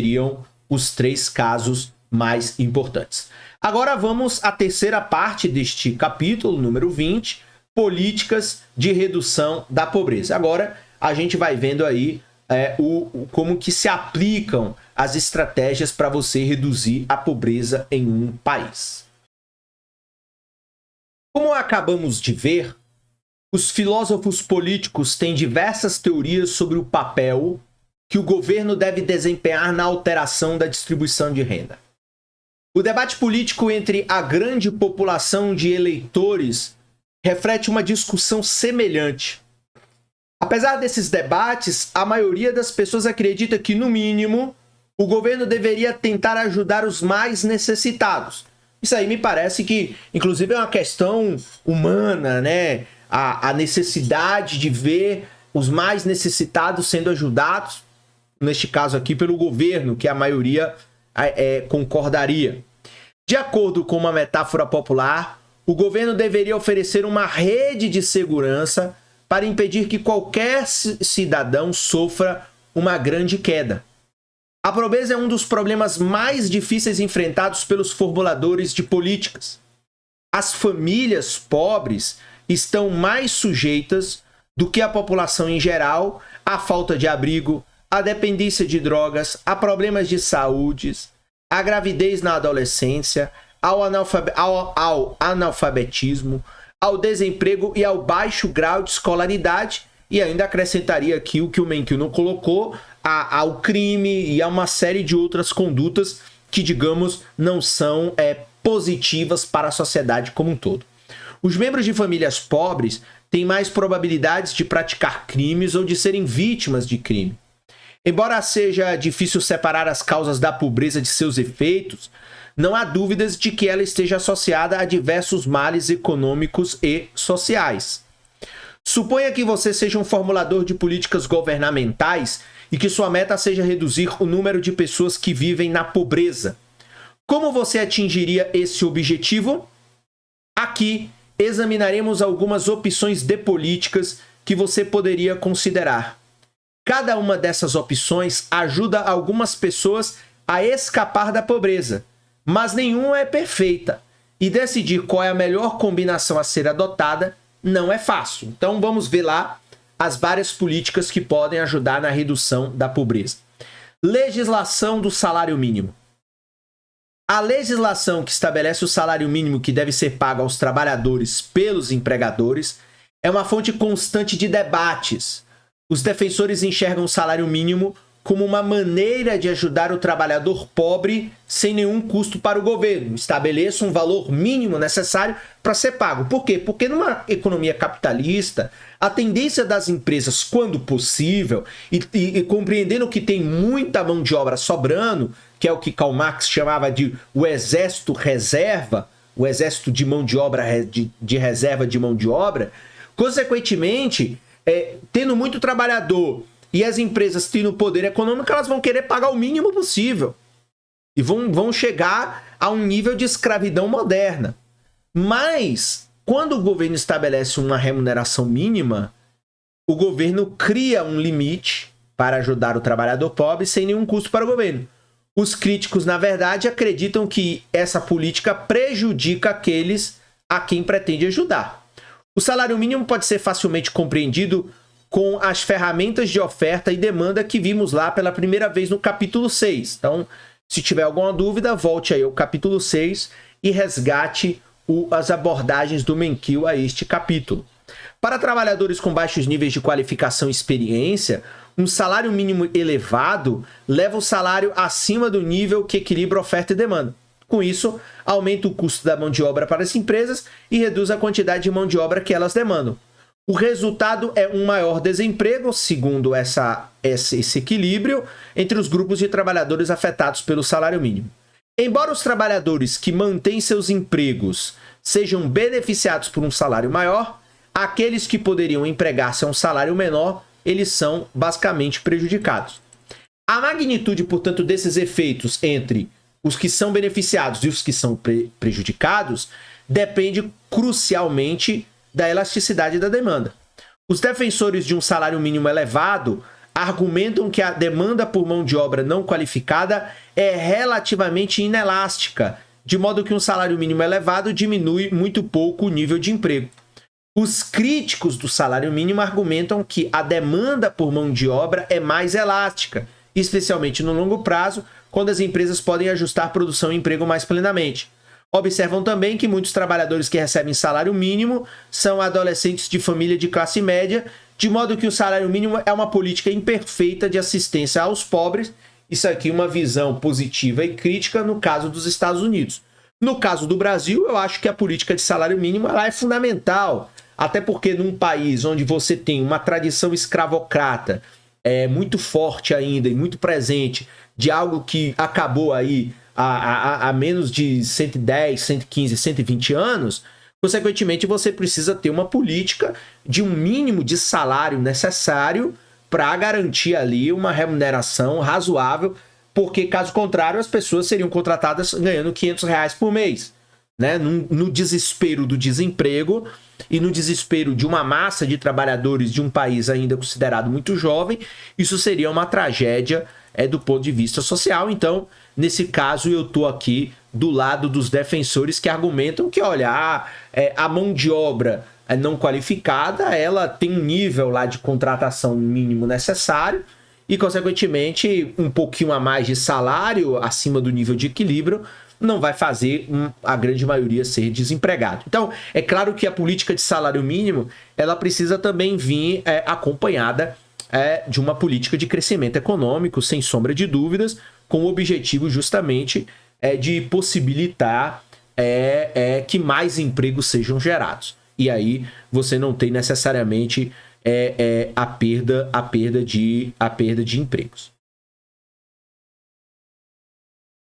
seriam os 3 casos mais importantes. Agora vamos à terceira parte deste capítulo, número 20, políticas de redução da pobreza. Agora a gente vai vendo aí como que se aplicam as estratégias para você reduzir a pobreza em um país. Como acabamos de ver, os filósofos políticos têm diversas teorias sobre o papel que o governo deve desempenhar na alteração da distribuição de renda. O debate político entre a grande população de eleitores reflete uma discussão semelhante. Apesar desses debates, a maioria das pessoas acredita que, no mínimo, o governo deveria tentar ajudar os mais necessitados. Isso aí me parece que, inclusive, é uma questão humana, né? A necessidade de ver os mais necessitados sendo ajudados, neste caso aqui, pelo governo, que a maioria concordaria. De acordo com uma metáfora popular, o governo deveria oferecer uma rede de segurança para impedir que qualquer cidadão sofra uma grande queda. A pobreza é um dos problemas mais difíceis enfrentados pelos formuladores de políticas. As famílias pobres estão mais sujeitas do que a população em geral à falta de abrigo, à dependência de drogas, a problemas de saúde, à gravidez na adolescência, ao analfabetismo, ao desemprego e ao baixo grau de escolaridade, e ainda acrescentaria aqui o que o Menkil não colocou, ao crime e a uma série de outras condutas que, digamos, não são positivas para a sociedade como um todo. Os membros de famílias pobres têm mais probabilidades de praticar crimes ou de serem vítimas de crime. Embora seja difícil separar as causas da pobreza de seus efeitos, não há dúvidas de que ela esteja associada a diversos males econômicos e sociais. Suponha que você seja um formulador de políticas governamentais e que sua meta seja reduzir o número de pessoas que vivem na pobreza. Como você atingiria esse objetivo? Aqui examinaremos algumas opções de políticas que você poderia considerar. Cada uma dessas opções ajuda algumas pessoas a escapar da pobreza, mas nenhuma é perfeita, e decidir qual é a melhor combinação a ser adotada não é fácil. Então vamos ver lá as várias políticas que podem ajudar na redução da pobreza. Legislação do salário mínimo. A legislação que estabelece o salário mínimo que deve ser pago aos trabalhadores pelos empregadores é uma fonte constante de debates. Os defensores enxergam o salário mínimo como uma maneira de ajudar o trabalhador pobre sem nenhum custo para o governo. Estabeleça um valor mínimo necessário para ser pago. Por quê? Porque numa economia capitalista, a tendência das empresas, quando possível, e compreendendo que tem muita mão de obra sobrando, que é o que Karl Marx chamava de o exército reserva, o exército de mão de obra, de reserva de mão de obra, consequentemente, tendo muito trabalhador e as empresas tendo poder econômico, elas vão querer pagar o mínimo possível. E vão chegar a um nível de escravidão moderna. Mas, quando o governo estabelece uma remuneração mínima, o governo cria um limite para ajudar o trabalhador pobre sem nenhum custo para o governo. Os críticos, na verdade, acreditam que essa política prejudica aqueles a quem pretende ajudar. O salário mínimo pode ser facilmente compreendido com as ferramentas de oferta e demanda que vimos lá pela primeira vez no capítulo 6. Então, se tiver alguma dúvida, volte aí ao capítulo 6 e resgate as abordagens do Menkil a este capítulo. Para trabalhadores com baixos níveis de qualificação e experiência, um salário mínimo elevado leva o salário acima do nível que equilibra oferta e demanda. Com isso, aumenta o custo da mão de obra para as empresas e reduz a quantidade de mão de obra que elas demandam. O resultado é um maior desemprego, segundo esse equilíbrio, entre os grupos de trabalhadores afetados pelo salário mínimo. Embora os trabalhadores que mantêm seus empregos sejam beneficiados por um salário maior, aqueles que poderiam empregar-se a um salário menor, eles são basicamente prejudicados. A magnitude, portanto, desses efeitos entre os que são beneficiados e os que são prejudicados depende crucialmente da elasticidade da demanda. Os defensores de um salário mínimo elevado argumentam que a demanda por mão de obra não qualificada é relativamente inelástica, de modo que um salário mínimo elevado diminui muito pouco o nível de emprego. Os críticos do salário mínimo argumentam que a demanda por mão de obra é mais elástica, especialmente no longo prazo, quando as empresas podem ajustar produção e emprego mais plenamente. Observam também que muitos trabalhadores que recebem salário mínimo são adolescentes de família de classe média, de modo que o salário mínimo é uma política imperfeita de assistência aos pobres. Isso aqui é uma visão positiva e crítica no caso dos Estados Unidos. No caso do Brasil, eu acho que a política de salário mínimo ela é fundamental, até porque num país onde você tem uma tradição escravocrata muito forte ainda e muito presente, de algo que acabou aí há menos de 110, 115, 120 anos, consequentemente você precisa ter uma política de um mínimo de salário necessário para garantir ali uma remuneração razoável, porque caso contrário as pessoas seriam contratadas ganhando R$500 por mês, né? No desespero do desemprego e no desespero de uma massa de trabalhadores de um país ainda considerado muito jovem, isso seria uma tragédia do ponto de vista social. Então, nesse caso, eu estou aqui do lado dos defensores que argumentam que, olha, a mão de obra não qualificada, ela tem um nível lá de contratação mínimo necessário e, consequentemente, um pouquinho a mais de salário acima do nível de equilíbrio não vai fazer a grande maioria ser desempregado. Então, é claro que a política de salário mínimo ela precisa também vir acompanhada de uma política de crescimento econômico, sem sombra de dúvidas, com o objetivo justamente de possibilitar que mais empregos sejam gerados. E aí você não tem necessariamente a perda de empregos.